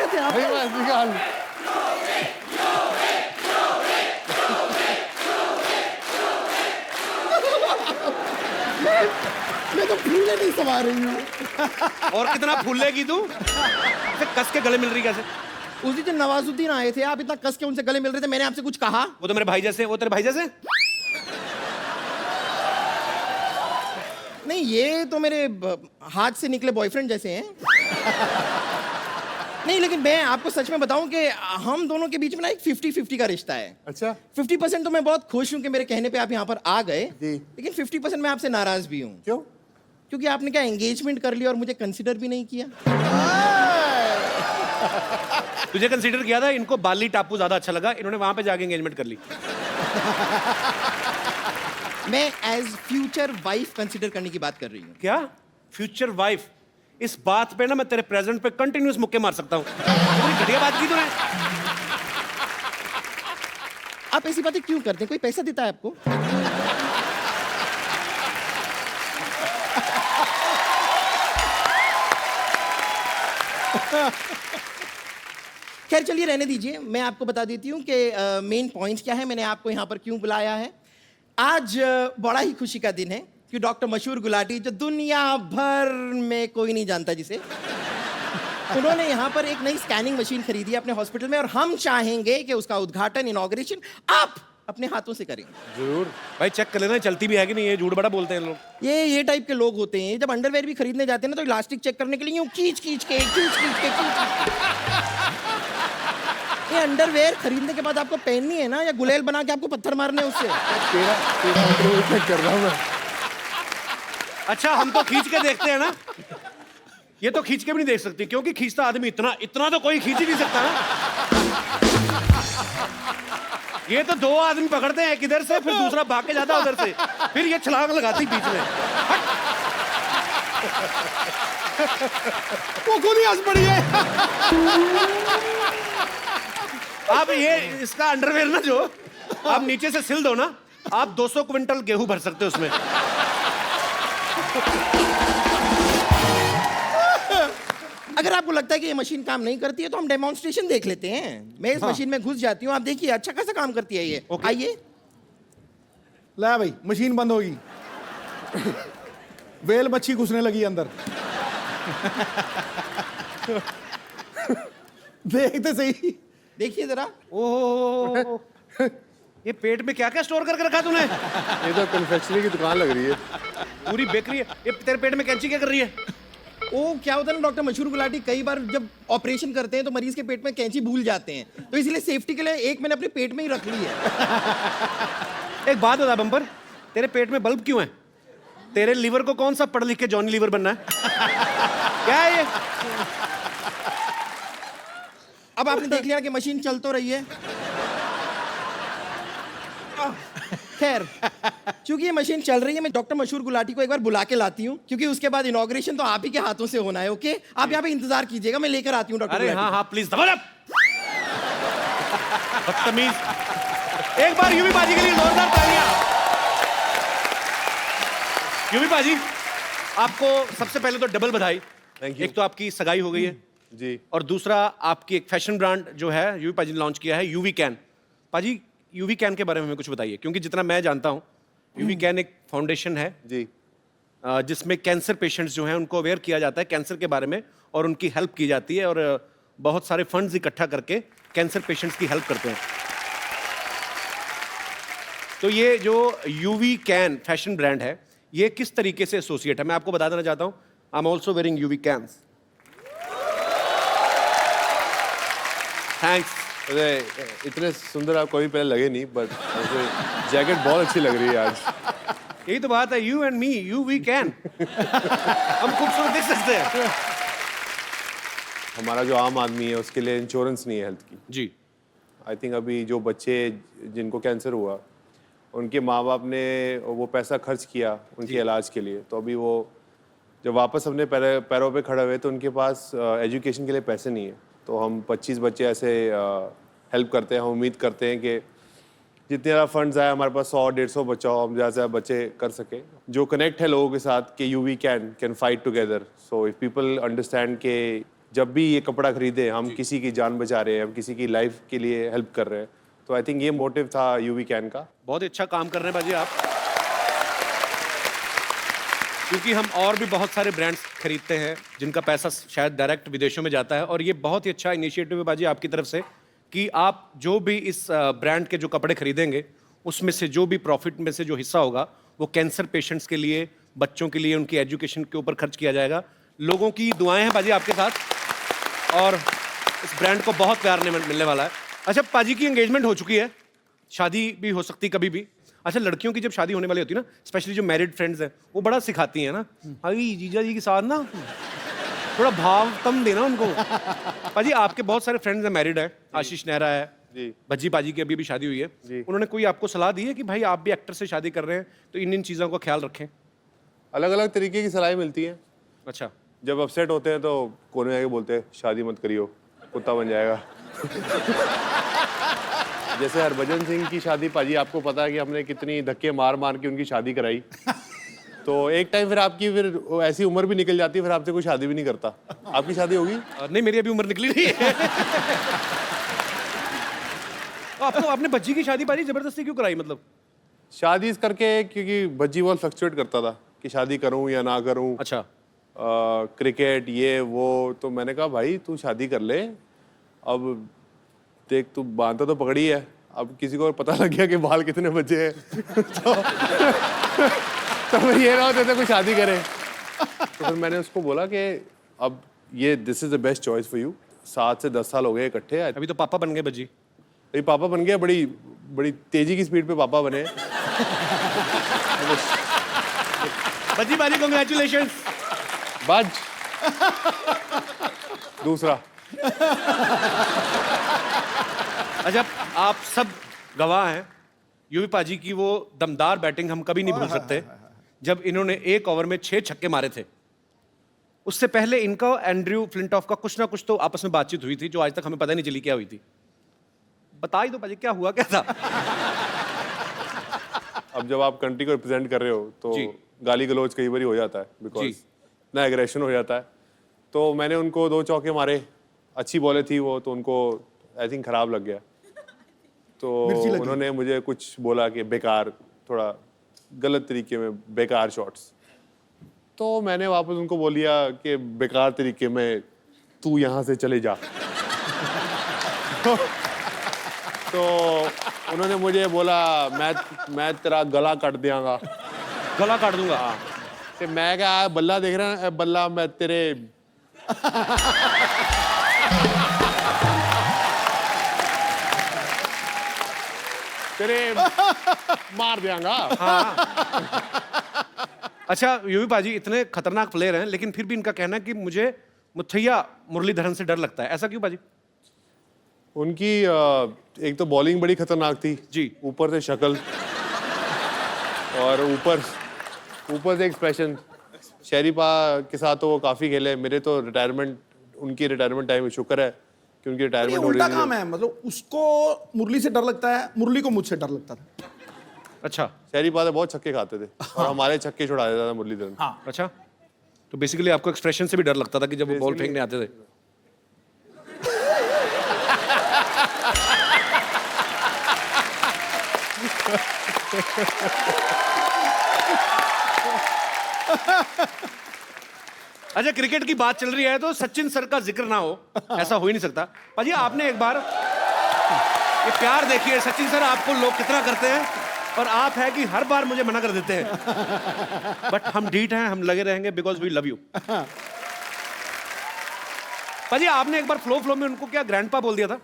रहे थे आप? निकाल। मैं तो फूले नहीं समा रही हूँ। और कितना फूलेगी तू? इसे कस के गले मिल रही कैसे? उस दिन जब नवाजुद्दीन आए थे, आप इतना कस के उनसे गले मिल रहे थे, मैंने आपसे कुछ कहा? वो तो मेरे भाई जैसे, वो तेरे भाई जैसे? नहीं, ये तो मेरे हाथ से निकले बॉयफ्रेंड जैसे हैं। नहीं, लेकिन मैं आपको सच में बताऊं कि हम दोनों के बीच में ना एक 50-50 का रिश्ता है। अच्छा 50% तो मैं बहुत खुश हूं कि मेरे कहने पे आप यहाँ पर आ गए, जी। लेकिन 50% मैं आपसे नाराज भी हूँ, क्यों? क्योंकि आपने क्या एंगेजमेंट कर लिया और मुझे कंसिडर भी नहीं किया। तुझे कंसीडर किया था, इनको बाली टापू ज्यादा अच्छा लगा, इन्होंने वहां पे जाके एंगेजमेंट कर ली। मैं एज फ्यूचर वाइफ कंसिडर करने की बात कर रही हूँ। क्या? Future wife? इस बात पे ना मैं तेरे प्रेजेंट पे कंटिन्यूस मुक्के मार सकता हूँ। बड़ी घटिया बात की तूने। आप ऐसी बातें क्यों करते हैं? कोई पैसा देता है आपको? खैर चलिए, रहने दीजिए। मैं आपको बता देती हूँ कि मेन पॉइंट क्या है, मैंने आपको यहाँ पर क्यों बुलाया है। आज बड़ा ही खुशी का दिन है कि डॉक्टर मशहूर गुलाटी, जो दुनिया भर में कोई नहीं जानता जिसे, उन्होंने यहाँ पर एक नई स्कैनिंग मशीन खरीदी है अपने हॉस्पिटल में, और हम चाहेंगे कि उसका उद्घाटन, इनॉग्रेशन आप अपने हाथों से करें। जरूर भाई, चेक कर लेना चलती भी है कि नहीं। ये झूठ बड़ा बोलते हैं लोग। ये टाइप के लोग होते हैं, जब अंडरवेयर भी खरीदने जाते हैं ना, तो इलास्टिक चेक करने के लिए यूं खींच खींच के ये अंडरवेयर खरीदने के बाद आपको पहननी है ना, या गुलेल बना के आपको पत्थर मारने हैं उससे? तेरा अंडरवेयर चेक कर रहा हूँ मैं। अच्छा, हम तो खींच के देखते हैं ना, ये तो खींच के भी नहीं देख सकती, क्योंकि खींचता आदमी इतना इतना तो कोई खींच ही नहीं सकता ना। ये तो दो आदमी पकड़ते हैं, एक इधर से, फिर दूसरा भाग के जाता उधर से, फिर ये छलांग लगाती बीच में। वो खुद ही हंस पड़ी है। अब ये इसका अंडरवेयर ना, जो आप नीचे से सिल दो ना, आप 200 क्विंटल गेहूं भर सकते हो उसमें। अगर आपको लगता है कि ये मशीन काम नहीं करती है, तो हम डेमोन्स्ट्रेशन देख लेते हैं। मैं इस मशीन में घुस जाती हूँ, आप देखिए अच्छा खासा काम करती है ये। आइए। ला भाई, मशीन बंद होगी। वेल मच्छी घुसने लगी अंदर। देखते सही, देखिए जरा। ओह, ये पेट में क्या क्या स्टोर करके रखा तूने? ये तो कन्फेक्शनरी की दुकान लग रही है। पूरी बेकरी है। ये तेरे पेट में कैंची क्या कर रही है? ओ, क्या होता है ना डॉक्टर मशहूर गुलाटी, कई बार जब ऑपरेशन करते हैं तो मरीज के पेट में कैंची भूल जाते हैं, तो इसलिए सेफ्टी के लिए एक मैंने अपने पेट में ही रख ली है। एक बात बता बम्पर, तेरे पेट में बल्ब क्यों है? तेरे लीवर को कौन सा पढ़ लिख के जॉनी लीवर बनना है? क्या है ये? अब आपने देख लिया कि मशीन चल तो रही है। खैर, क्योंकि ये मशीन चल रही है, मैं डॉक्टर मशहूर गुलाटी को एक बार बुला के लाती हूँ, क्योंकि उसके बाद इनॉग्रेशन तो आप ही के हाथों से होना है। ओके, आप यहाँ पे इंतजार कीजिएगा, मैं लेकर आती हूँ डॉक्टर अरे गुलाटी। हाँ हाँ, प्लीज दबा दब। बदतमीज। एक बार यूवी बाजी के लिए जोरदार तालियां। यूवी बाजी, आपको सबसे पहले तो डबल बधाई। Thank you. एक तो आपकी सगाई हो गई है, जी। और दूसरा आपकी एक फैशन ब्रांड जो है यूवी पाजी ने लॉन्च किया है, यूवी कैन। पाजी, यूवी कैन के बारे में हमें कुछ बताइए, क्योंकि जितना मैं जानता हूँ, यूवी कैन एक फाउंडेशन है जी। जिसमें कैंसर पेशेंट्स जो हैं उनको अवेयर किया जाता है कैंसर के बारे में, और उनकी हेल्प की जाती है, और बहुत सारे फंड्स इकट्ठा करके कैंसर पेशेंट्स की हेल्प करते हैं। तो ये जो यूवी कैन फैशन ब्रांड है, ये किस तरीके से एसोसिएट है, मैं आपको बता देना चाहता हूँ। I am also wearing UV cans. Thanks. अरे इतने सुंदर आप कभी पहले लगे नहीं, बट जैकेट बहुत अच्छी लग रही है आज। यही तो बात है, you and me, you we can. हम खूबसूरत दिख सकते हैं। हमारा जो आम आदमी है उसके लिए इंश्योरेंस नहीं है हेल्थ की। जी। आई थिंक अभी जो बच्चे जिनको कैंसर हुआ, उनके माँ बाप ने वो पैसा खर्च किया उनके इलाज के लिए, तो अभी वो जब वापस अपने पैरों पे खड़े हुए तो उनके पास एजुकेशन के लिए पैसे नहीं है। तो हम 25 बच्चे ऐसे हेल्प करते हैं। हम उम्मीद करते हैं कि जितने ज़्यादा फंड्स आए, हमारे पास 100-150 बच्चा हो, हम ज़्यादा से ज़्यादा बच्चे कर सके। जो कनेक्ट है लोगों के साथ कि you we can fight together. So if people understand के जब भी ये कपड़ा खरीदे हम किसी की जान बचा रहे हैं, हम किसी की लाइफ के लिए हेल्प कर रहे हैं। तो आई थिंक ये मोटिव था यूवी कैन का। बहुत ही अच्छा काम कर रहे हैं बाजी आप, क्योंकि हम और भी बहुत सारे ब्रांड्स खरीदते हैं जिनका पैसा शायद डायरेक्ट विदेशों में जाता है, और ये बहुत ही अच्छा इनिशिएटिव है बाजी आपकी तरफ से कि आप जो भी इस ब्रांड के जो कपड़े खरीदेंगे उसमें से जो भी प्रॉफिट में से जो हिस्सा होगा वो कैंसर पेशेंट्स के लिए, बच्चों के लिए, उनकी एजुकेशन के ऊपर खर्च किया जाएगा। लोगों की दुआएं हैं बाजी आपके साथ, और इस ब्रांड को बहुत प्यार मिलने वाला है। अच्छा, पाजी की एंगेजमेंट हो चुकी है, शादी भी हो सकती कभी भी। अच्छा, लड़कियों की जब शादी होने वाली होती है ना, स्पेशली जो मैरिड फ्रेंड्स हैं, वो बड़ा सिखाती हैं ना, भाई जीजा जी के साथ ना थोड़ा भाव कम देना उनको। पाजी आपके बहुत सारे फ्रेंड्स हैं, मैरिड है, आशीष नेहरा है जी, भज्जी पाजी की अभी भी शादी हुई है, उन्होंने कोई आपको सलाह दी है कि भाई आप भी एक्टर से शादी कर रहे हैं तो इन चीज़ों का ख्याल रखें? अलग अलग तरीके की सलाह मिलती है। अच्छा, जब अपसेट होते हैं तो कोने में आके बोलते हैं शादी मत करियो, कुत्ता बन जाएगा। जैसे हरभजन सिंह की शादी पाजी आपको पता है कि हमने कितनी धक्के मार मार के उनकी शादी कराई। तो एक टाइम फिर आपकी फिर ऐसी उम्र भी निकल जाती है, फिर आपसे कोई शादी भी नहीं करता। आपकी शादी होगी? नहीं, मेरी अभी उम्र निकली नहीं है। आपको आपने बच्ची की शादी पाजी जबरदस्ती क्यों कराई? मतलब शादी इस करके क्योंकि भज्जी बहुत फ्लक्चुएट करता था कि शादी करूं या ना करूं। अच्छा, क्रिकेट ये वो, तो मैंने कहा भाई तू शादी कर ले, अब देख तू बांधता तो पकड़ी है, अब किसी को पता लग गया कि बाल कितने बचे हैं तो फिर ये ना होते थे कोई शादी करे। तो फिर मैंने उसको बोला कि अब ये this is the best choice for you. 7 से 10 साल हो गए इकट्ठे। अभी तो पापा बन गए बज्जी। अभी पापा बन गया, बड़ी बड़ी तेजी की स्पीड पे पापा बने। बज्जी पाजी कांग्रेचुलेशंस। बाज दूसरा। अच्छा, आप सब गवाह हैं, यूवी पाजी की वो दमदार बैटिंग हम कभी नहीं भूल सकते, जब इन्होंने एक ओवर में 6 छक्के मारे थे। उससे पहले इनका एंड्रयू फ्लिंटॉफ का कुछ ना कुछ तो आपस में बातचीत हुई थी जो आज तक हमें पता नहीं चली क्या हुई थी। बता ही दो पाजी, क्या हुआ क्या था? अब जब आप कंट्री को रिप्रेजेंट कर रहे हो तो गाली गलौज कई बार हो जाता है, बिकॉज ना एग्रेशन हो जाता है। तो मैंने उनको 2 चौके मारे, अच्छी बॉलें थी वो, तो उनको आई थिंक खराब लग गया। तो उन्होंने मुझे कुछ बोला कि बेकार, थोड़ा गलत तरीके में बेकार शॉट्स। तो मैंने वापस उनको बोल दिया कि बेकार तरीके में तू यहाँ से चले जा। तो उन्होंने मुझे बोला मैं तेरा गला काट दियांगा। गला काट दूंगा? कि मैं क्या बल्ला देख रहा है, बल्ला मैं तेरे मार दियांगा। अच्छा, यूवी पाजी इतने खतरनाक प्लेयर हैं, लेकिन फिर भी इनका कहना है कि मुझे मुथैया मुरलीधरन से डर लगता है। ऐसा क्यों पाजी? उनकी एक तो बॉलिंग बड़ी खतरनाक थी जी, ऊपर से शक्ल, और ऊपर से एक्सप्रेशन। शरीफा के साथ तो वो काफी खेले। मेरे तो रिटायरमेंट, उनकी रिटायरमेंट टाइम शुक्र है कि उनकी रिटायरमेंट हो रही उल्टा है। काम है, मतलब उसको मुरली से डर लगता है, मुरली को मुझसे डर लगता था। अच्छा, शरीफा तो बहुत छक्के खाते थे और हमारे छक्के छुड़ा देता था मुरलीधरन। अच्छा, तो बेसिकली आपको एक्सप्रेशन से भी डर लगता था कि जब वो बॉल फेंकने आते थे? अच्छा, क्रिकेट की बात चल रही है तो सचिन सर का जिक्र ना हो, ऐसा हो ही नहीं सकता। पाजी आपने एक बार ये प्यार देखिए, सचिन सर आपको लोग कितना करते हैं, और आप है कि हर बार मुझे मना कर देते हैं। बट हम ढीठ हैं, हम लगे रहेंगे बिकॉज वी लव यू। पाजी आपने एक बार फ्लो में उनको क्या ग्रैंडपा बोल दिया था?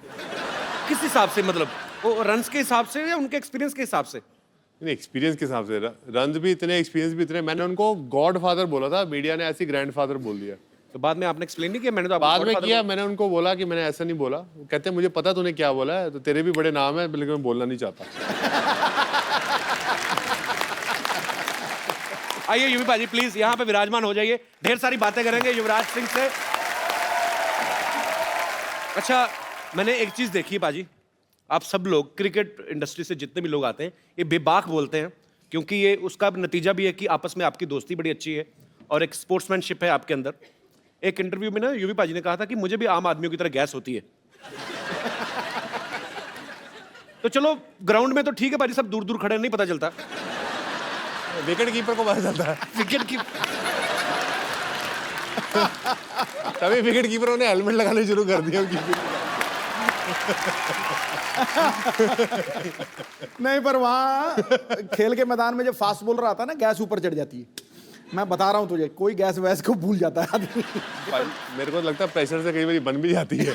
किस हिसाब से? मतलब वो रन्स के हिसाब से या उनके एक्सपीरियंस के हिसाब से? एक्सपीरियंस के हिसाब से, रन भी इतने, एक्सपीरियंस भी इतने। मैंने उनको गॉड फादर बोला था, मीडिया ने ऐसी ग्रैंड फादर बोल दिया। तो बाद में आपने एक्सप्लेन नहीं किया? मैंने तो आपको बाद में godfather किया, मैंने उनको बोला कि मैंने ऐसा नहीं बोला। वो कहते हैं मुझे पता तूने क्या बोला है, तो तेरे भी बड़े नाम है, लेकिन मैं बोलना नहीं चाहता। आइए यूवी पाजी प्लीज यहाँ पे विराजमान हो जाइए, ढेर सारी बातें करेंगे युवराज सिंह से। अच्छा, मैंने एक चीज देखी है पाजी, आप सब लोग क्रिकेट इंडस्ट्री से जितने भी लोग आते हैं ये बेबाक बोलते हैं, क्योंकि ये उसका नतीजा भी है कि आपस में आपकी दोस्ती बड़ी अच्छी है और एक स्पोर्ट्समैनशिप है आपके अंदर। एक इंटरव्यू में ना यूवी पाजी ने कहा था कि मुझे भी आम आदमियों की तरह गैस होती है। तो चलो ग्राउंड में तो ठीक है पाजी, सब दूर दूर खड़े नहीं पता चलता। विकेट कीपर को पता चलता है। विकेट की तभी विकेट कीपरों ने हेलमेट लगाने शुरू कर दिया उनकी। नहीं, पर वहाँ खेल के मैदान में जब फास्ट बॉलर आता है ना, गैस ऊपर चढ़ जाती है। मैं बता रहा हूँ तुझे, कोई गैस वैस को भूल जाता है आदमी। मेरे को लगता है प्रेशर से कई बार बन भी जाती है।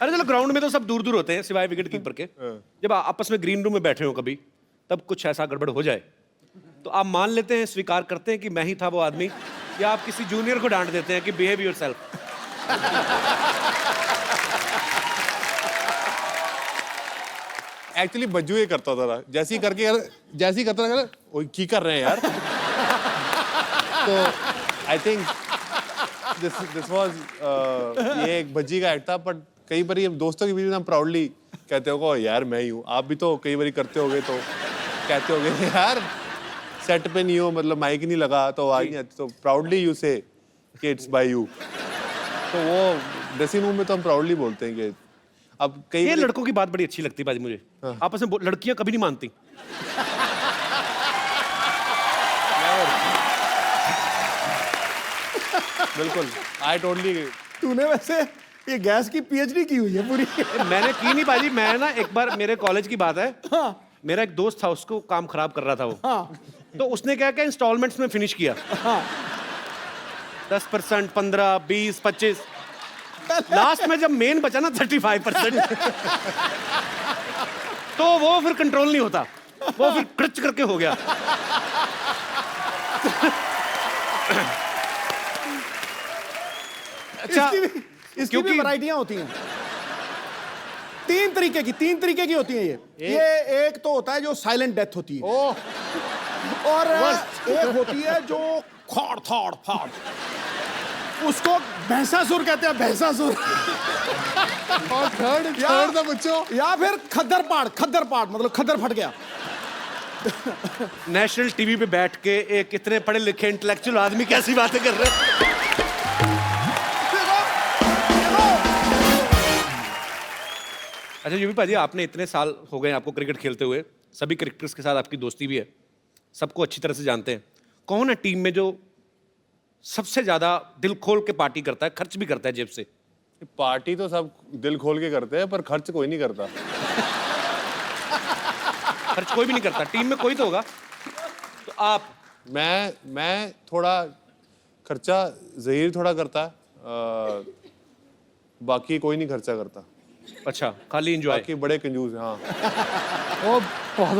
अरे चलो ग्राउंड में तो सब दूर दूर होते हैं सिवाय विकेट कीपर के। जब आपस में ग्रीन रूम में बैठे हो कभी, तब कुछ ऐसा गड़बड़ हो जाए तो आप मान लेते हैं, स्वीकार करते हैं कि मैं ही था वो आदमी, या आप किसी जूनियर को डांट देते हैं कि बिहेव योरसेल्फ? एक्चुअली बज्जू ये करता था, जैसे ही करता था, वो की कर रहे हैं यार। तो आई थिंक दिस वाज ये एक भज्जी का एक्ट था। बट कई बार ये दोस्तों के बीच में हम प्राउडली कहते हो यार मैं ही हूँ। आप भी तो कई बार करते होगे, तो कहते होगे यार सेट पे नहीं हो, मतलब माइक नहीं लगा तो आवाज नहीं आती, तो प्राउडली यू से कि इट्स बाय यू। तो वो ड्रेसिंग रूम में तो हम प्राउडली बोलते हैं कि अब कई ये बार लड़कों की बात बड़ी अच्छी लगती है बाजी मुझे। आपस में लड़कियां कभी नहीं मानती। बिल्कुल आई टोटली। तूने वैसे ये गैस की पीएचडी की हुई है पूरी। मैंने की नहीं बाजी। मैं ना एक बार, मेरे कॉलेज की बात है, हाँ मेरा एक दोस्त था, उसको काम खराब कर रहा था वो। हाँ तो उसने क्या क्या इंस्टॉलमेंट्स में फिनिश किया। हाँ 10%, 15, 20, 25, लास्ट में जब मेन बचा ना 35%, तो वो फिर कंट्रोल नहीं होता, वो फिर क्रच करके हो गया। अच्छा, इसकी क्योंकि भी वैरायटियां होती हैं। तीन तरीके की होती हैं ये एक तो होता है जो साइलेंट डेथ होती है, और एक होती है जो खाड़ थाड़ फाड़, उसको भैंसासुर कहते हैं, भैंसासुर। और थर्ड था बच्चों, या फिर खद्दर पाड़ मतलब खद्दर फट गया। नेशनल टीवी पे बैठ के एक इतने पढ़े लिखे इंटेलेक्चुअल आदमी कैसी बातें कर रहे हैं। अच्छा यूवी पाजी, आपने इतने साल हो गए आपको क्रिकेट खेलते हुए, सभी क्रिकेटर्स के साथ आपकी दोस्ती भी है, सबको अच्छी तरह से जानते हैं। कौन है टीम में जो सबसे ज्यादा दिल खोल के पार्टी करता है, खर्च भी करता है जेब से? पार्टी तो सब दिल खोल के करते हैं, पर खर्च कोई नहीं करता। खर्च कोई भी नहीं करता, टीम में कोई तो होगा। तो आप? मैं थोड़ा खर्चा ज़हीर थोड़ा करता है, बाकी कोई नहीं खर्चा करता। अच्छा, खाली एंजॉय। बाकी बड़े कंजूस हैं। हाँ वो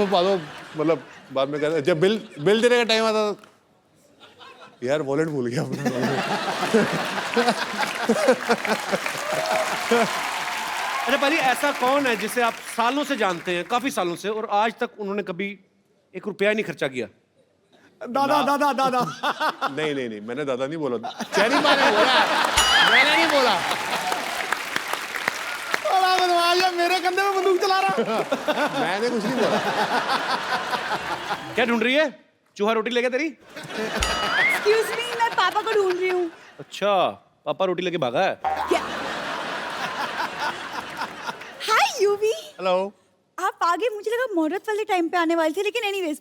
पादो मतलब बाद में कहते हैं, जब बिल देने का टाइम आता था, यार वॉलेट भूल गया अपना। अच्छा पाजी, ऐसा कौन है जिसे आप सालों से जानते हैं, काफी सालों से, और आज तक उन्होंने कभी 1 रुपया नहीं खर्चा किया? दादा। नहीं मैंने दादा नहीं बोला, चेरी ने बोला, मैंने नहीं बोला। मेरे कंधे में बंदूक चला रहा। मैंने कुछ नहीं बोला। क्या ढूंढ रही है? चूहा रोटी लेके तेरी? एक्सक्यूज मी, मैं पापा को ढूंढ रही हूँ। अच्छा, पापा रोटी लेके भागा है। क्या? हाय यूवी। हेलो। आप आगे, मुझे लगा मुहूर्त वाले टाइम पे आने वाले थे, लेकिन एनीवेज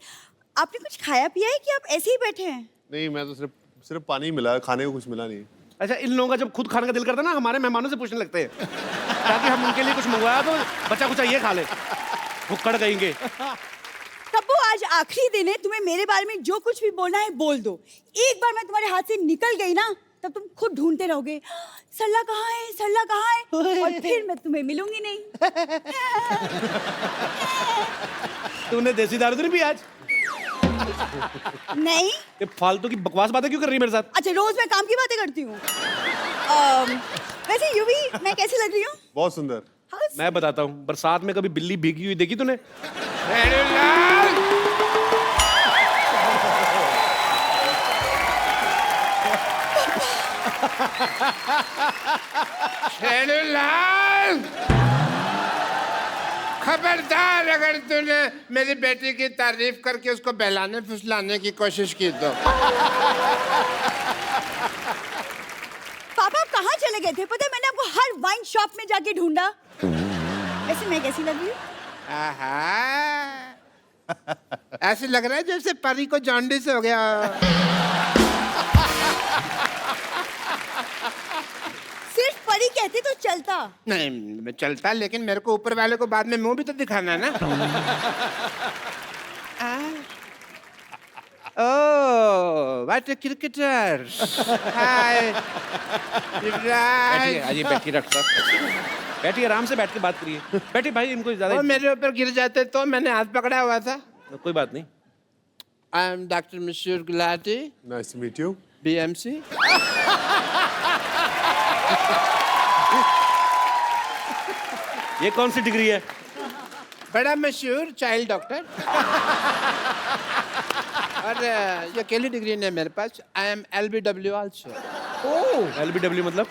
आपने कुछ खाया पिया है कि आप ऐसे ही बैठे हैं? नहीं, मैं तो सिर्फ पानी मिला, खाने को कुछ मिला नहीं। अच्छा, इन लोगों का जब खुद खाने का दिल करता है ना, हमारे मेहमानों से पूछने लगते हैं ताकि हम उनके लिए कुछ मंगवाया तो बचा कुचा ये खा ले, भुक्कड़ गएंगे। तब्बू, आज आखिरी दिन है, तुम्हें मेरे बारे में जो कुछ भी बोलना है बोल दो। एक बार मैं तुम्हारे हाथ से निकल गई ना, तब तुम खुद ढूंढते रहोगे, सल्ला कहाँ है, सल्ला कहाँ है, और फिर मैं तुम्हें मिलूंगी नहीं। तूने देसी दारू तो नहीं पी आज? नहीं। ये फालतू की बकवास बातें क्यों कर रही है मेरे साथ? अच्छा, रोज मैं काम की बातें करती हूँ। वैसे यूवी, मैं कैसी लग रही हूँ? बहुत सुंदर। मैं बताता हूँ, बरसात में कभी बिल्ली भीगी हुई देखी तूने? खबरदार अगर तूने मेरी बेटी की तारीफ करके उसको बहलाने फुसलाने की कोशिश की तो। पापा आप कहाँ चले गए थे? पता है मैंने आपको हर वाइन शॉप में जाके ढूंढा। वैसे मैं कैसी लग रही हूँ? आहा, ऐसे लग रहा है जैसे परी को जॉन्डिस हो गया। सिर्फ परी कहते तो चलता। नहीं मैं चलता, लेकिन मेरे को ऊपर वाले को बाद में मुंह भी तो दिखाना है ना। ओह, व्हाट अ क्रिकेटर। हाय बैठिए, आइए बैठिए डॉक्टर साहब, बैठिए, आराम से बैठ के बात करिए। बैठिए भाई, इनको वो ज्यादा मेरे ऊपर गिर जाते तो मैंने हाथ पकड़ा हुआ था। कोई बात नहीं। आई am doctor Mashhoor Gulati, nice to meet you. BMC। ये कौन सी डिग्री है? बड़ा मशहूर चाइल्ड डॉक्टर। और ये अकेली डिग्री नहीं है मेरे पास। I am LBW also. LBW मतलब?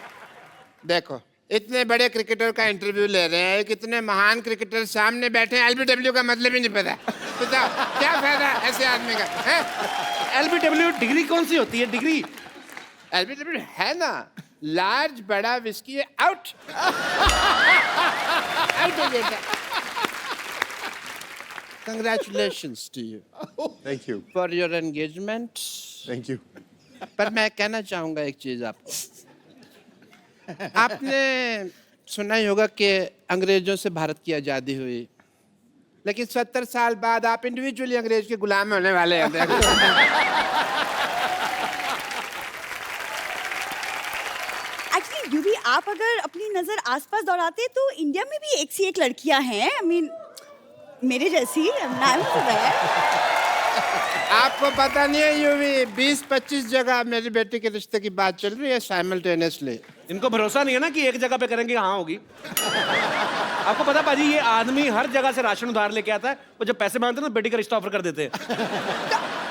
देखो, इतने बड़े क्रिकेटर का इंटरव्यू ले रहे हैं, कितने महान क्रिकेटर सामने बैठे हैं, LBW का मतलब ही नहीं पता। बताओ क्या फायदा ऐसे आदमी का, है? LBW डिग्री कौन सी होती है? डिग्री LBW है ना, लार्ज बड़ा विस्की आउट। आउट हो जाता। Congratulations to you thank you. for your engagement। Thank you. पर मैं कहना चाहूंगा एक चीज आपको। आपने सुना ही होगा कि अंग्रेजों से भारत की आजादी हुई, लेकिन 70 साल बाद आप इंडिविजुअली अंग्रेज के गुलाम होने वाले हैं। एक्चुअली यूवी, आप अगर अपनी नजर आसपास दौड़ाते तो इंडिया में भी एक से एक लड़कियां हैं। आई मीन मेरे जैसी। नाम है। आपको पता नहीं है यूवी, 20-25 जगह मेरी बेटी के रिश्ते की बात चल रही है साइमल्टेनियसली। इनको भरोसा नहीं है ना कि एक जगह पे करेंगे हाँ होगी। आपको पता पाजी, ये आदमी हर जगह से राशन उधार लेके आता है, वो जब पैसे मांगते हैं ना बेटी का रिश्ता ऑफर कर देते हैं।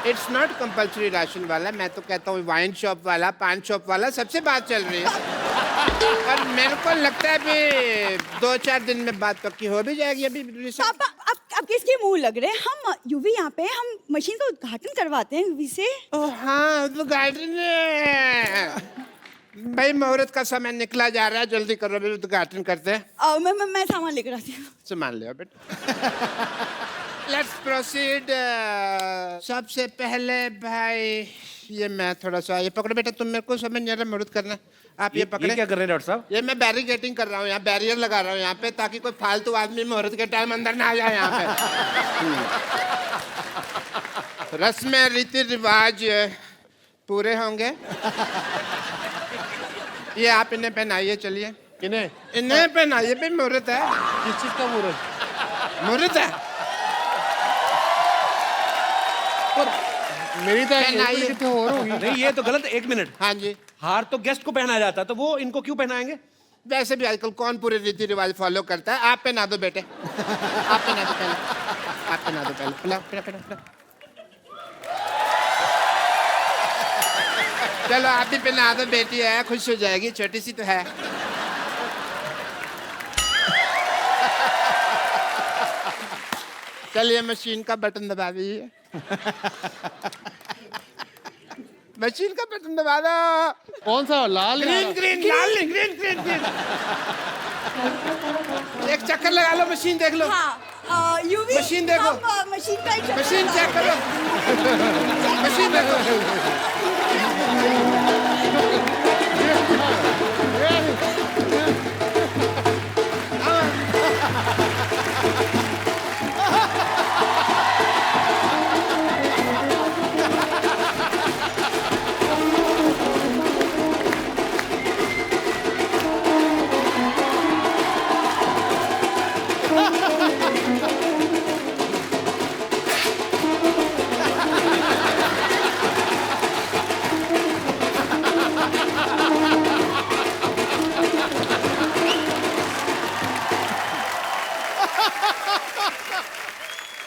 इट्स नॉट कंपल्सरी राशन वाला, मैं तो कहता हूँ वाइन शॉप वाला, पान शॉप वाला, सबसे बात चल रही है। और मेरे को लगता है अभी 2-4 दिन में बात पक्की हो भी जाएगी। अभी पापा आप किसके मुंह लग रहे हैं? हम यूवी यहाँ पे हम मशीन का उद्घाटन करवाते हैं यूवी से। ओह हाँ, उद्घाटन है। भाई मुहूर्त का समय निकला जा रहा है, जल्दी करो, अभी उद्घाटन करते हैं। मैं सामान लेकर आती हूँ। सामान ले आओ बेटा। Let's proceed. सबसे पहले भाई ये मैं थोड़ा सा, ये पकड़ो बेटा, तुम मेरे को समझ नहीं आ रहा मुहूर्त करना। आप ये पकड़े। ये क्या कर रहे हैं डॉक्टर साहब? ये मैं बैरिकेटिंग कर रहा हूँ, यहाँ बैरियर लगा रहा हूँ यहाँ पे, ताकि कोई फालतू आदमी मुहूर्त के टाइम अंदर ना आ जाए यहाँ पे। रस्में रीति रिवाज पूरे होंगे। ये आप इन्हें पहनाइए, चलिए इन्हें पहनाइए। भाई मुहूर्त है। किस चीज का मुहूर्त? मुहूर्त है। मेरी तो पहनाइए। और होगी। नहीं, ये तो गलत। 1 मिनट, हाँ जी, हार तो गेस्ट को पहनाया जाता है, तो वो इनको क्यों पहनाएंगे? वैसे भी आजकल कौन पूरे रीति रिवाज फॉलो करता है। आप पहना दो बेटे, आप पहना दो पहले, आप पहना दो पहले। पिलाओ, पिलाओ। चलो आप भी पहना दो, बेटी है, खुश हो जाएगी, छोटी सी तो है। चलिए मशीन का बटन दबा दीजिए। मशीन का बटन दबा दो। कौन सा? लाल? ग्रीन लाल नहीं, ग्रीन। एक चक्कर लगा लो, मशीन देख लो। हाँ यूवी, मशीन देखो। मशीन का एक चक्कर मशीन लगाओ। चेक करो। मशीन देखो।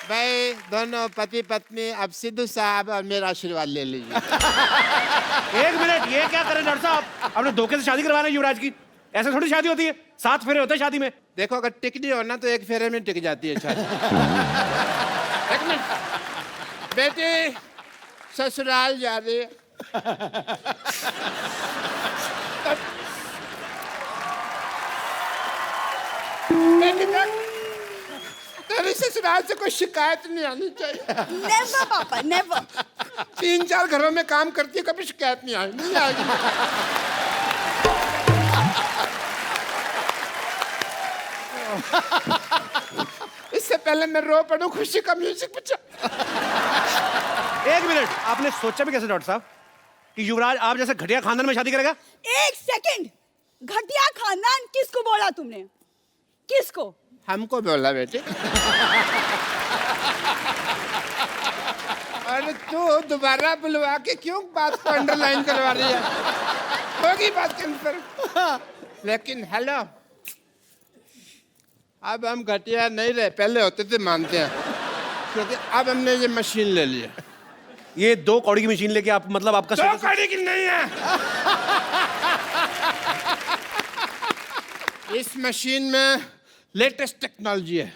भाई दोनों पति पत्नी अब सिद्धू साहब और मेरा आशीर्वाद ले लीजिए। 1 मिनट, ये क्या कर रहे हैं डॉक्टर साहब? आपने धोखे से शादी करवाना है युवराज की? ऐसे थोड़ी शादी होती है, 7 फेरे होते हैं शादी में। देखो अगर टिकनी हो ना तो एक फेरे में टिक जाती है शादी। एक मिनट बेटी ससुराल जा रही है। बेटी देख, तेरी ससुराल से कोई शिकायत नहीं आनी चाहिए। नेवर पापा, नेवर। 3-4 घरों में काम करती है, कभी शिकायत नहीं आई, नहीं आएगी। इससे पहले मैं रो पड़ूं, खुशी का म्यूजिक बजा। 1 मिनट, आपने सोचा भी कैसे डॉक्टर साहब कि युवराज आप जैसे घटिया खानदान में शादी करेगा? 1 सेकंड, घटिया खानदान किसको बोला तुमने? किसको? हमको बोला बेटे। अरे तू दोबारा बुलवा के क्यों बात को अंडरलाइन करवा रही है? होगी बात कंफर्म। लेकिन हेलो, अब हम घटिया नहीं रहे, पहले होते थे मानते हैं, क्योंकि अब हमने ये मशीन ले लिया। ये 2 कौड़ी की मशीन लेके आप मतलब आपका 2 कौड़ी की नहीं है। इस मशीन में लेटेस्ट टेक्नोलॉजी है।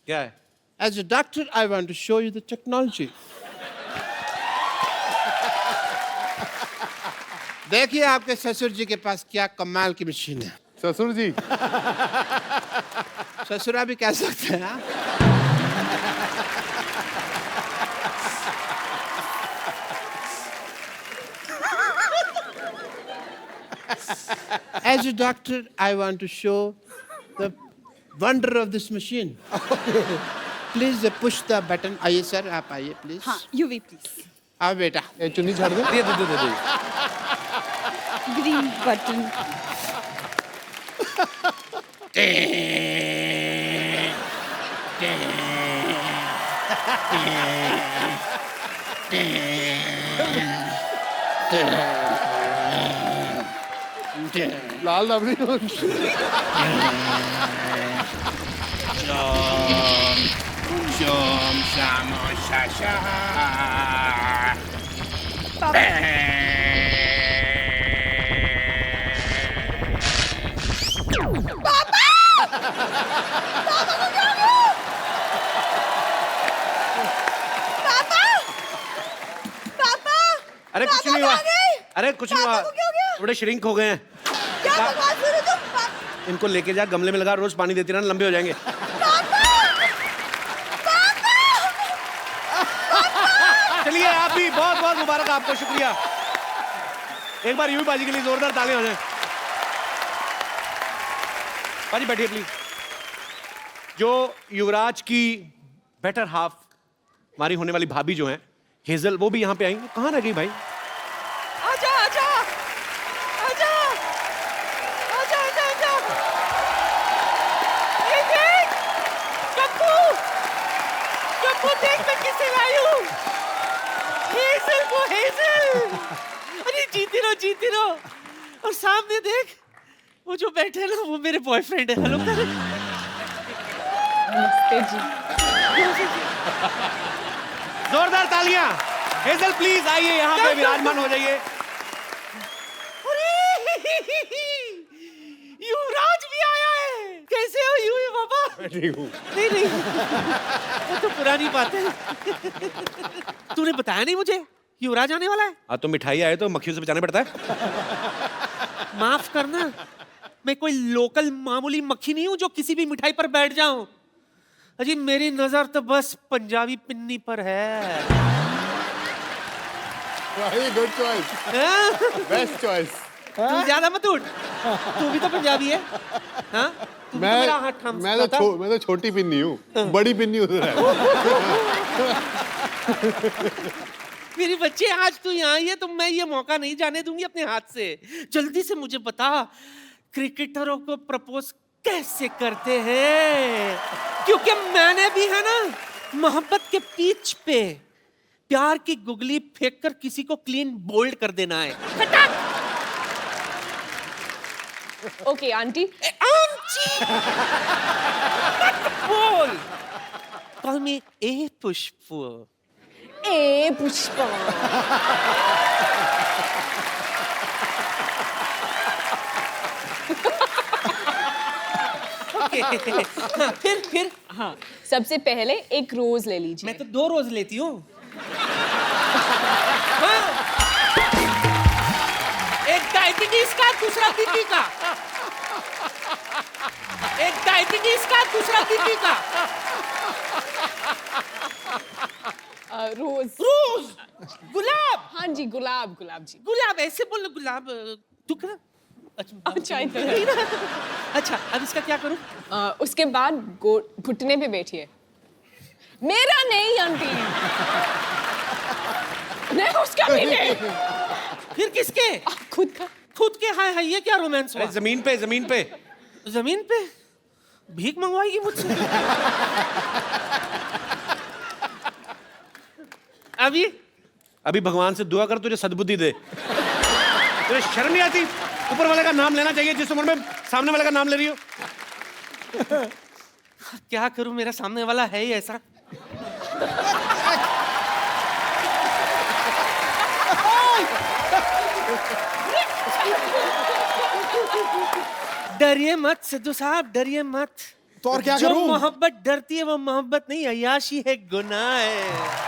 क्या है? As a doctor, I want to show you the technology. देखिए आपके ससुर जी के पास क्या कमाल की मशीन है। ससुर जी, ससुरा भी कह सकते हैं। हाँ? As a doctor, I want to show the wonder of this machine. Please push the button. आइए सर, आप आइए प्लीज। हाँ, यूवी प्लीज। आओ बेटा। ये चुन्नी छाड़ दे। दे। Green button. लाल रबड़ी। Shom shamo shasha. पापा! अरे कुछ पापा नहीं हुआ। कहाँ गए? अरे कुछ नहीं हुआ। पापा को क्या हो गया? थोड़े श्रिंक हो गए हैं। क्या बकवास कर रहे हो तुम? इनको लेके जा, गमले में लगा, रोज पानी देती रहना, लंबे हो जाएंगे। चलिए आप भी बहुत बहुत मुबारक आपको, शुक्रिया। एक बार यूं बाजी के लिए जोरदार तालियां हो जाए। बाजी बैठिए प्लीज। जो युवराज की बेटर हाफ, हमारी होने वाली भाभी जो है हेजल, वो भी यहाँ पे आएंगे। कहाँ रह गई भाई? आजा आजा आजा आजा आजा आजा। ये देख, कप्पू कप्पू देख मैं किसे लाई हूँ। हेजल को, हेजल। अरे जीती रहो। और सामने देख, वो जो बैठे ना वो मेरे बॉयफ्रेंड है। हेलो कर। नमस्ते जी। जोरदार तालियां। हेजल प्लीज आइए, यहाँ पे विराजमान हो जाइए। युवराज भी आया है। कैसे हो यूवी बाबा? ठीक हूँ। नहीं वो तो पुरानी बात है। तूने बताया नहीं मुझे युवराज आने वाला है। हाँ तो मिठाई आए तो मक्खियों से बचाना पड़ता है। माफ करना, मैं कोई लोकल मामूली मक्खी नहीं हूँ जो किसी भी मिठाई पर बैठ जाऊं। अजी मेरी नजर तो बस पंजाबी पिन्नी पर है। Good choice, best choice. तू ज्यादा मत उठ, तू भी तो पंजाबी है। हाँ? तू भी तो मेरा हाथ थाम सकता था। मैं तो छोटी पिन्नी हूँ, बड़ी पिन्नी उधर है। मेरी बच्चे, आज तू यहाँ आई है तो मैं ये मौका नहीं जाने दूंगी अपने हाथ से। जल्दी से मुझे बता, क्रिकेटरों को प्रपोज कैसे करते हैं? क्योंकि मैंने भी है ना मोहब्बत के पिच पे प्यार की गुगली फेंककर किसी को क्लीन बोल्ड कर देना है। फटाक। Okay aunty. आंटी बोल। कॉल मी ए पुष्प। ए पुष्पा। फिर हाँ, सबसे पहले एक रोज ले लीजिए। मैं तो 2 रोज लेती हूँ। एक डायबिटीज का, दूसरा बीपी का। एक डायबिटीज का, दूसरा बीपी का। रोज। रोज, गुलाब। हाँ जी, गुलाब जी। गुलाब ऐसे बोलो, गुलाब। तू कर। अच्छा इधर। अच्छा, अब इसका क्या करूं? उसके बाद घुटने पे बैठिए। मेरा नहीं आंटी। नहीं, उसका भी नहीं। फिर किसके? खुद का। खुद के? हाय हाय, ये क्या रोमांस हुआ? अरे जमीन पे, जमीन पे। जमीन पे? भीख मंगवाएगी मुझसे? अभी भगवान से दुआ कर तुझे सद्बुद्धि दे। तुझे शर्म नहीं आती? ऊपर वाले का नाम लेना चाहिए जिस उम्र में सामने वाले का नाम ले रही हो। क्या करूं, मेरा सामने वाला है ही ऐसा। डरिए मत सिद्धू साहब, डरिए मत। तो और क्या जो करूं? मोहब्बत डरती है वो मोहब्बत नहीं, अय्याशी है, गुनाह है।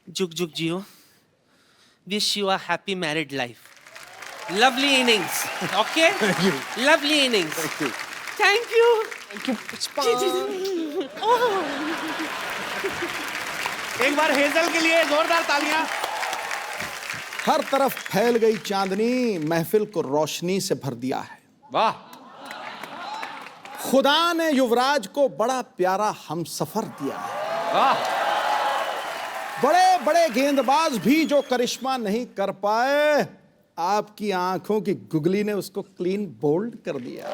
जुग जुग जियो। Wish you a happy married life. Lovely innings. Okay, lovely innings. Thank you. एक बार हेजल के लिए जोरदार तालियां। हर तरफ फैल गई चांदनी, महफिल को रोशनी से भर दिया है। वाह। खुदा ने युवराज को बड़ा प्यारा हमसफर दिया है। वाह। बड़े बड़े गेंदबाज भी जो करिश्मा नहीं कर पाए, आपकी आंखों की गुगली ने उसको क्लीन बोल्ड कर दिया।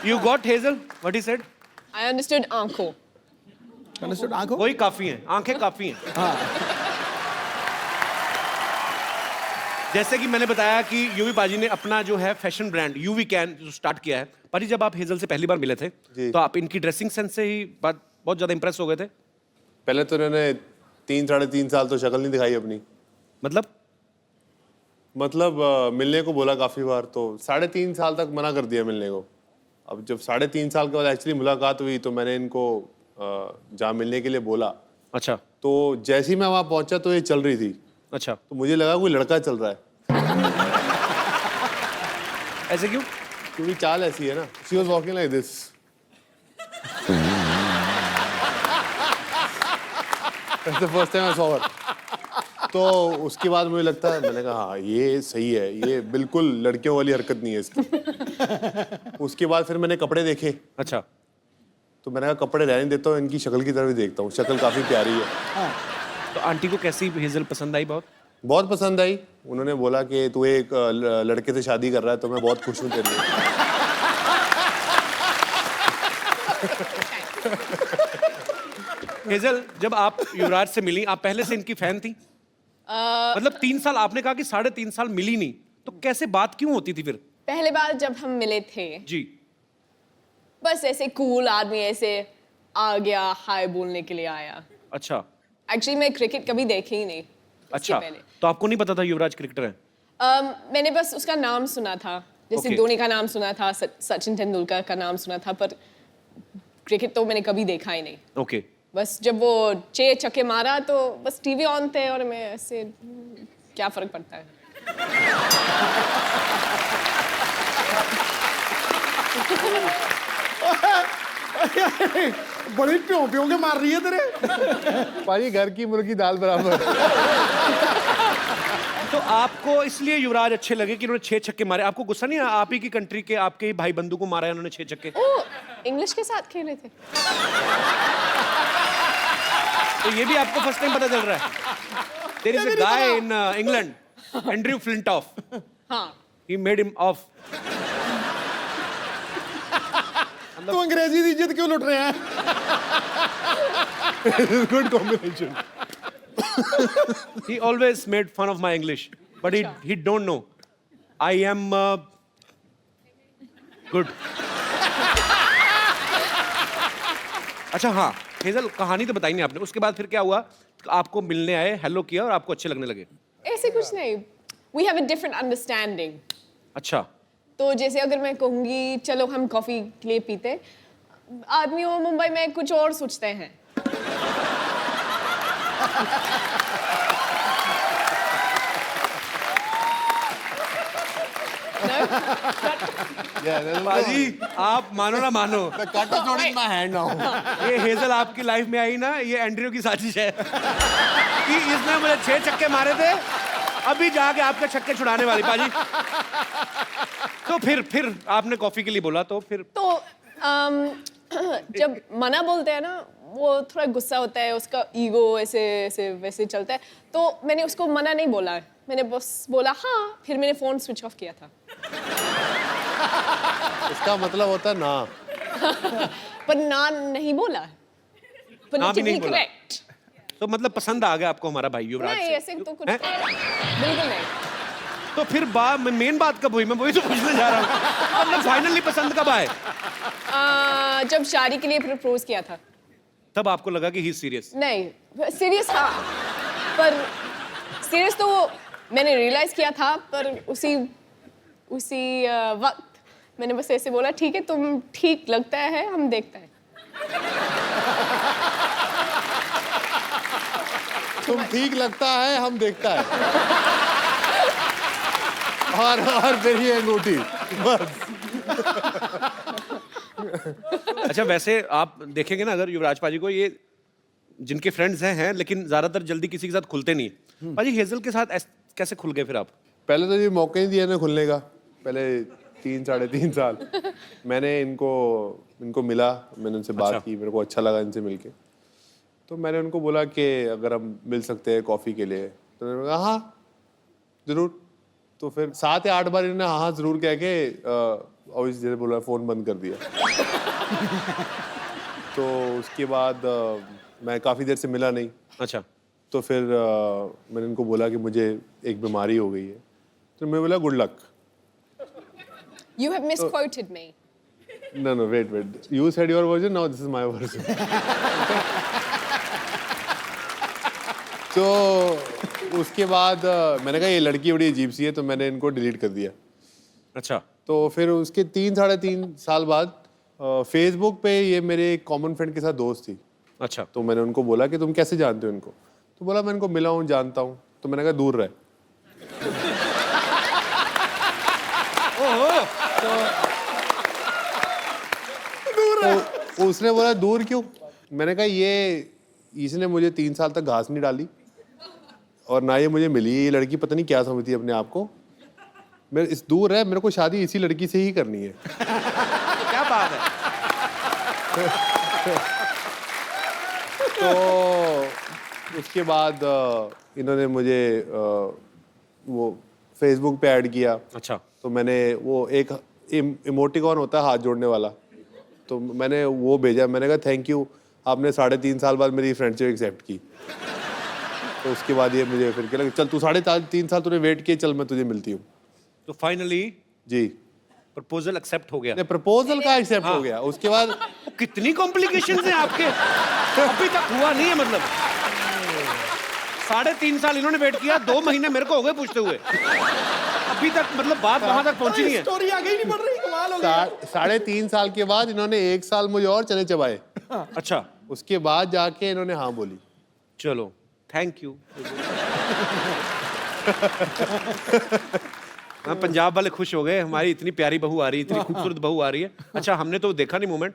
You got Hazel? What he said? I understood आंखों। Understood? आंखों? वही काफी हैं, आंखें काफी हैं। हाँ। जैसे कि मैंने बताया कि यूवी पाजी ने अपना जो है फैशन ब्रांड यूवी कैन जो स्टार्ट किया है। पाजी, जब आप हेजल से पहली बार मिले थे तो आप इनकी ड्रेसिंग सेंस से ही बहुत ज्यादा इंप्रेस हो गए थे? पहले तो इन्होंने 3-3.5 साल तो शक्ल नहीं दिखाई अपनी। मतलब मिलने को बोला काफी बार, तो 3.5 साल तक मना कर दिया मिलने को। अब जब 3.5 साल के बाद एक्चुअली मुलाकात हुई तो मैंने इनको जहाँ मिलने के लिए बोला। अच्छा। तो जैसे ही मैं वहाँ पहुंचा तो ये चल रही थी। अच्छा। तो मुझे लगा कोई लड़का चल रहा है। ऐसे क्यों? क्योंकि चाल ऐसी है ना। She was walking like this. That's the first time I saw her. तो उसके बाद मुझे लगता है, मैंने कहा हाँ ये सही है, ये बिल्कुल लड़कियों वाली हरकत नहीं है इसकी। उसके बाद फिर मैंने कपड़े देखे। अच्छा। तो मैंने कहा कपड़े रहने देता हूँ, इनकी शक्ल की तरफ भी देखता हूँ, शक्ल काफी प्यारी है। तो आंटी को कैसी हेजल पसंद आई? बहुत पसंद आई। उन्होंने बोला कि तू एक लड़के से शादी कर रहा है तो मैं बहुत खुश हूँ तेरे लिए। हेजल, जब आप युवराज से मिली, आप पहले से इनकी फैन थी? मतलब 3 साल, आपने कहा कि 3.5 साल मिली नहीं, तो कैसे बात क्यों होती थी फिर? पहले बार जब हम मिले थे जी, बस ऐसे कूल आदमी ऐसे आ गया, हाय बोलने के लिए आया। अच्छा। एक्चुअली मैं क्रिकेट कभी देखी ही नहीं। अच्छा, तो आपको नहीं पता था युवराज क्रिकेटर हैं? मैंने बस उसका नाम सुना था, जैसे Okay. धोनी का नाम सुना था, सचिन तेंदुलकर का नाम सुना था, पर क्रिकेट तो मैंने कभी देखा ही नहीं। ओके। बस जब वो 6 छक्के मारा तो बस टीवी ऑन थे और मैं ऐसे, क्या फर्क पड़ता है। बड़ी प्यों प्यों के मार रही है तेरे। पाजी घर की मुर्गी दाल बराबर। तो आपको इसलिए युवराज अच्छे लगे कि उन्होंने 6 छक्के मारे? आपको गुस्सा नहीं आया? आप ही की कंट्री के आपके ही भाई बंधु को मारा है उन्होंने 6 छक्के। ओ, इंग्लिश के साथ खेले थे। तो ये भी आपको फर्स्ट टाइम पता चल रहा है? There is a guy in England, Andrew Flintoff. हाँ। He made him off. तो अंग्रेजी की इज्जत क्यों लुट रहे हैं? Good combination. He always made fun of my English, but he don't know. I am good. अच्छा हाँ, हेजल कहानी तो बताई नहीं आपने, उसके बाद फिर क्या हुआ? आपको मिलने आए, हेलो किया और आपको अच्छे लगने लगे? ऐसे कुछ नहीं, we have a different understanding. अच्छा, तो जैसे अगर मैं कहूँगी चलो हम कॉफी के लिए पीते, आदमी वो मुंबई में कुछ और सोचते हैं। बाजी आप मानो ना मानो, Cut is not in my hand now. ये हेजल आपकी लाइफ में आई ना, ये एंड्रयू की साजिश है कि इसने मुझे 6 छक्के मारे थे, अभी जाके आपके छक्के छुड़ाने वाली बाजी। तो फिर आपने कॉफी के लिए बोला, तो फिर तो जब मना बोलते हैं ना, वो थोड़ा गुस्सा होता है, उसका ईगो ऐसे ऐसे वैसे चलता है, तो मैंने उसको मना नहीं बोला, मैंने बस बोला हाँ, फिर मैंने फोन स्विच ऑफ किया था। इसका मतलब होता है ना। पर ना नहीं बोला, ना भी नहीं बोला। करेक्ट। तो मतलब पसंद आ गया आपको हमारा भाई युवराज नहीं से? ऐसे तो कुछ हैं? बिल्कुल नहीं। तो फिर मेन बात कब हुई? मैं वही तो पूछने जा रहा हूँ। मतलब फाइनली पसंद कब आए? जब शादी के लिए प्रपोज किया था, तब आपको लगा कि ही सीरियस? नहीं सीरियस हाँ, पर सीरियस तो मैंने रियलाइज किया था, पर उसी वक्त मैंने बस ऐसे बोला ठीक है, तुम ठीक लगता है, हम देखते हैं। तुम ठीक लगता है, हम देखता है। और फिर ये अंगूठी बस। अच्छा, वैसे आप देखेंगे ना अगर युवराज पाजी को, ये जिनके फ्रेंड्स हैं लेकिन ज्यादातर जल्दी किसी के साथ खुलते नहीं। पाजी हेजल के साथ कैसे खुल गए फिर आप? पहले तो ये मौका नहीं दिया ना खुलने का, पहले 3-3.5 साल मैंने इनको मिला, मैंने उनसे बात की, मेरे को अच्छा लगा इनसे मिलके, तो मैंने उनको बोला कि अगर हम मिल सकते हैं कॉफ़ी के लिए, तो उन्होंने कहा हाँ ज़रूर। तो फिर 7 या 8 बार इन्होंने हाँ ज़रूर कह के ऑब्वियसली जैसे बोला फ़ोन बंद कर दिया। तो उसके बाद मैं काफ़ी देर से मिला नहीं। अच्छा, तो फिर मैंने इनको बोला कि मुझे एक बीमारी हो गई है, तो मैं बोला good luck. You have misquoted me. No, wait. You said your version, now this is my version. तो उसके बाद मैंने कहा ये लड़की बड़ी अजीब सी है, तो मैंने इनको डिलीट कर दिया। अच्छा, तो फिर उसके 3-3.5 साल बाद फेसबुक पे ये मेरे एक कॉमन फ्रेंड के साथ दोस्त थी। अच्छा, तो मैंने उनको बोला कि तुम कैसे जानते हो इनको? तो बोला मैं इनको मिला हूँ, जानता हूँ। तो मैंने कहा दूर रहे। तो उसने बोला दूर क्यों? मैंने कहा इसने मुझे 3 साल तक घास नहीं डाली और ना ये मुझे मिली। ये लड़की पता नहीं क्या समझती है अपने आप को। मेरे इस दूर है, मेरे को शादी इसी लड़की से ही करनी है। क्या बात है। तो उसके बाद इन्होंने मुझे वो फेसबुक पे ऐड किया। अच्छा, तो मैंने वो एक इमोटिकॉन होता है हाथ जोड़ने वाला, तो मैंने वो भेजा। मैंने कहा थैंक यू, आपने 3.5 साल बाद मेरी फ्रेंडशिप एक्सेप्ट की। तो उसके बाद ये मुझे फिर लगा चल तू 3.5 साल तूने वेट किए, चल मैं तुझे मिलती हूँ। तो फाइनली जी प्रपोजल एक्सेप्ट हो गया। प्रपोजल का एक्सेप्ट हो गया। उसके बाद कितनी कॉम्प्लिकेशंस हैं आपके, अभी तक हुआ नहीं है। मतलब 3.5 साल इन्होंने वेट किया, 2 महीने मेरे को हो गए पूछते हुए, अभी तक मतलब बात वहां तक पहुंची नहीं है। स्टोरी आगे ही नहीं बढ़ रही, कमाल हो गया। 3.5 साल के बाद इन्होंने 1 साल मुझे और चने चबाए। अच्छा, उसके बाद जाके इन्होंने हाँ बोली। चलो थैंक यू। हाँ, पंजाब वाले खुश हो गए, हमारी इतनी प्यारी बहू आ रही है, इतनी खूबसूरत बहू आ रही है। अच्छा, हमने तो देखा नहीं मोमेंट,